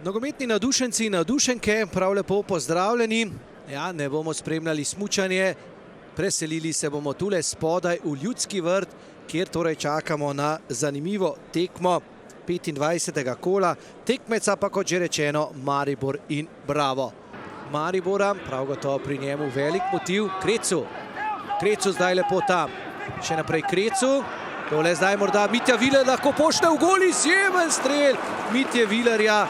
Nogometni navdušenci in navdušenke, prav lepo pozdravljeni. Ja, ne bomo spremljali smučanje, preselili se bomo tule spodaj v Ljudski vrt, kjer torej čakamo na zanimivo tekmo 25. kola. Tekmeca pa, kot že rečeno, Maribor in Bravo. Maribora, prav gotovo pri njemu velik motiv, Krecu. Krecu zdaj lepo tam. Še naprej Krecu. Tole zdaj morda Mitja Viler lahko pošle v gol, izjemen strel Mitje Vilerja.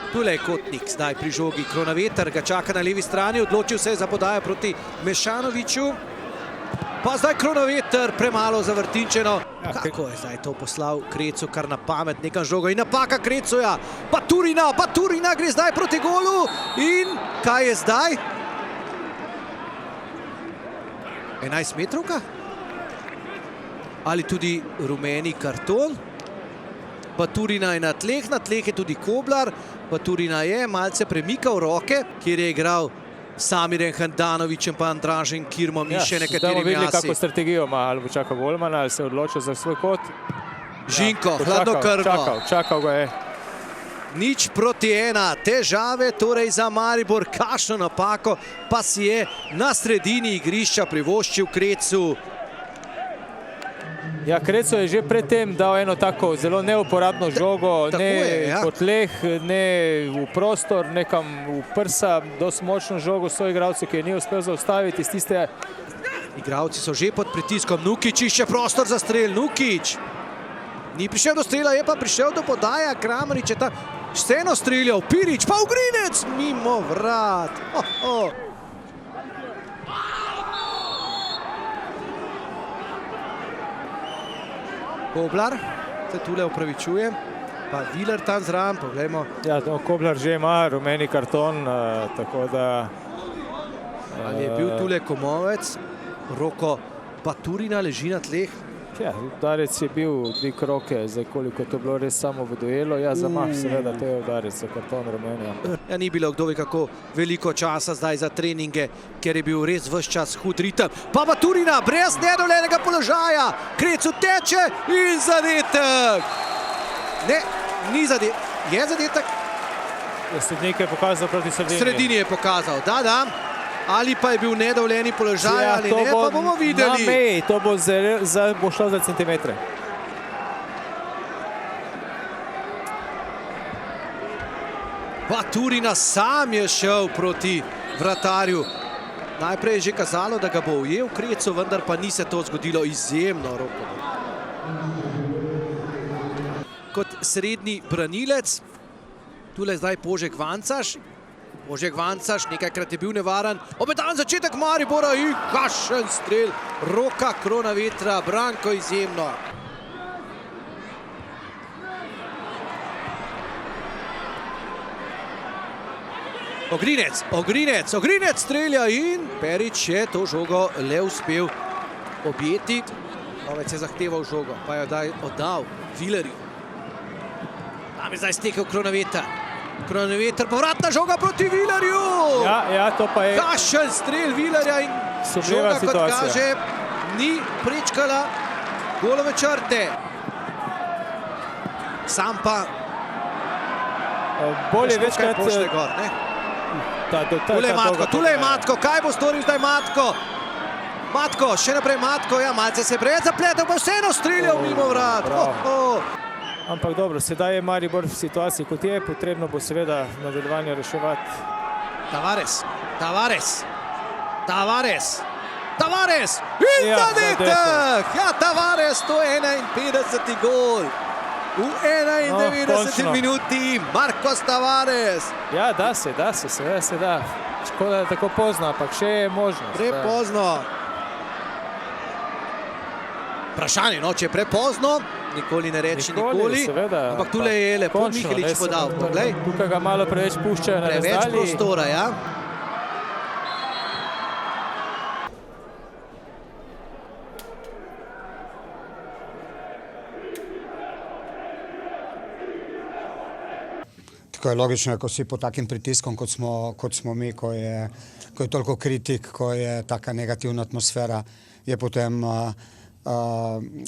Tule je Kotnik zdaj pri žogi. Kronaveter ga čaka na levi strani, odločil se je za podajo proti Mešanoviću. Pa zdaj Kronaveter, premalo zavrtinčeno. Kako je zdaj to poslal Krecu, kar na pamet nekam žogo in napaka Krecuja. Baturina gre zdaj proti golu in kaj je zdaj? 11 metrovka? Ali tudi rumeni karton? Baturina je na tleh je tudi Koblar. Baturina je malce premikal roke, kjer je igral Samiren Handanovićem pa Andražen Kirmom in še nekaterimi jasi. Videli, kako jasi. strategijo ima, ali bo čakal golmana, ali se je odločil za svoj kot. Žinko, hladnokrvno. Čakal ga je. 0:1, težave torej za Maribor, kakšno napako pa si je na sredini igrišča privoščil Krecu. Ja, Krecu je že predtem dal eno tako zelo neuporabno žogo, ne po tleh, ne v prostor, nekam v prsa, dosti močno žogo soigralcu, ki je ni uspel zaustaviti iz tiste. Igralci so že pod pritiskom, Nukić išče prostor za strel, Nukić. Ni prišel do strela, je pa prišel do podaja, Kramarić je tam vseeno streljal, Pirić pa Ugrinec mimo vrat. Koblar se tule upravičuje, pa Viler tam zraven, pogledajmo. Ja, Koblar že ima rumeni karton, tako da... Ali je bil tule Komovec, roko Baturina leži na tleh. Ja, udarec je bil dvig roke, zdaj koliko je to bilo res samo v duelu. Ja, zamah seveda, to je udarec za karton rumenja. Ja, ni bilo kdo ve kako veliko časa zdaj za treninge, ker je bil res ves čas hud ritem. Pa Baturina, brez nedovoljenega položaja, Krecu teče in zadetek. Ne, ni zadetek. Je zadetek? Srednik je pokazal proti sredini. Sredini je pokazal, da. Ali pa je bil nedovoljeni položaj, ali ne, pa bomo videli. Na meji, to bo šlo za centimetre. Baturina sam je šel proti vratarju. Najprej je že kazalo, da ga bo ujel Krecu, vendar pa ni se to zgodilo, izjemno roko. Kot srednji branilec, tule zdaj Požek Vancaš. Požek Vancaš, nekajkrat je bil nevaren. Obetan začetek Maribora in kakšen strel. Roka Kronavetra, Branko izjemno. Ogrinec strelja in Perić je to žogo le uspel objeti. Ovec je zahteval žogo, pa je oddal Vilerju. Tam je zdaj stekel Kronaveter, povratna žoga proti Vilerju! Ja, to pa je... Kakšen strel Vilerja in žoga, kot kaže, ni prečkala golove črte. Sam pa... Bolje večkrat... Tule je Matko, kaj bo storil zdaj Matko? Matko, še naprej Matko, ja, malce se je preveč zapletel, pa vseeno streljal mimo vrat. Ampak dobro, sedaj je Maribor v situaciji, kot je, potrebno bo seveda nadaljevanje reševati. Tavares! In zadetek! Ja, Tavares, to je 51. gol. V 91. minuti Marcos Tavares. Ja, da se, seveda se da. Škoda je tako pozno, ampak še je možnost. Prepozno. Vprašanje, no, če je prepozno, nikoli ne reči nikoli. Ampak tule je lepo Mihelič podal. Tukaj ga malo preveč puščajo na razdalji. Preveč prostora, ja. Tako je logično, ko si pod takim pritiskom, kot smo mi, ko je toliko kritik, ko je taka negativna atmosfera, je potem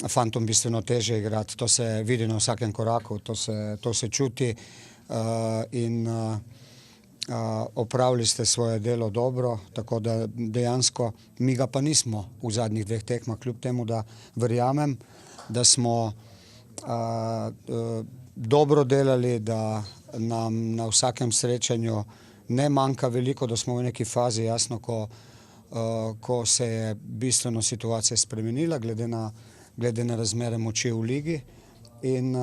fantom bistveno teže igrati. To se vidi na vsakem koraku, to se čuti. in opravili ste svoje delo dobro, tako da dejansko mi ga pa nismo v zadnjih 2 tekmah, kljub temu, da verjamem, da smo dobro delali, da nam na vsakem srečanju ne manjka veliko, da smo v neki fazi, jasno, ko se je bistveno situacija spremenila glede na razmere moči v ligi. In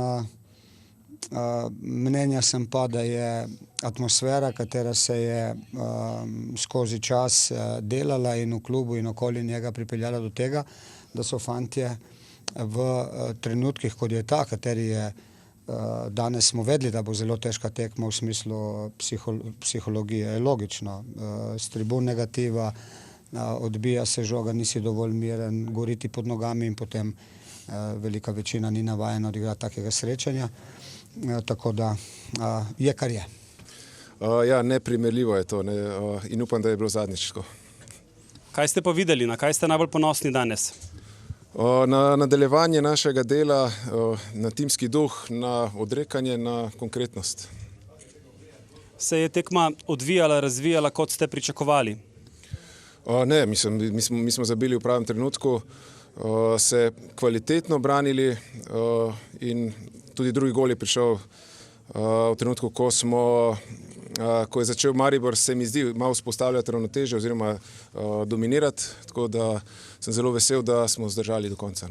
mnenja sem pa, da je atmosfera, katera se je skozi čas delala in v klubu in okoli njega pripeljala do tega, da so fantje v trenutkih, kot je ta, kateri je danes smo vedeli, da bo zelo težka tekma v smislu psihologije, je logično. S tribun negativa, odbija se žoga, nisi dovolj miren, goriti pod nogami in potem velika večina ni navajena odigrati takega srečanja. Tako da je, kar je. Ja, neprimerljivo je to in upam, da je bilo zadnjič tako. Kaj ste pa videli, na kaj ste najbolj ponosni danes? Na nadaljevanje našega dela, na timski duh, na odrekanje, na konkretnost. Se je tekma odvijala, razvijala, kot ste pričakovali? Ne, mi smo zabili v pravem trenutku, se kvalitetno branili in tudi drugi gol je prišel v trenutku, ko je začel Maribor, se mi zdi, malo vzpostavljati ravnotežje oziroma dominirati, tako da sem zelo vesel, da smo zdržali do konca.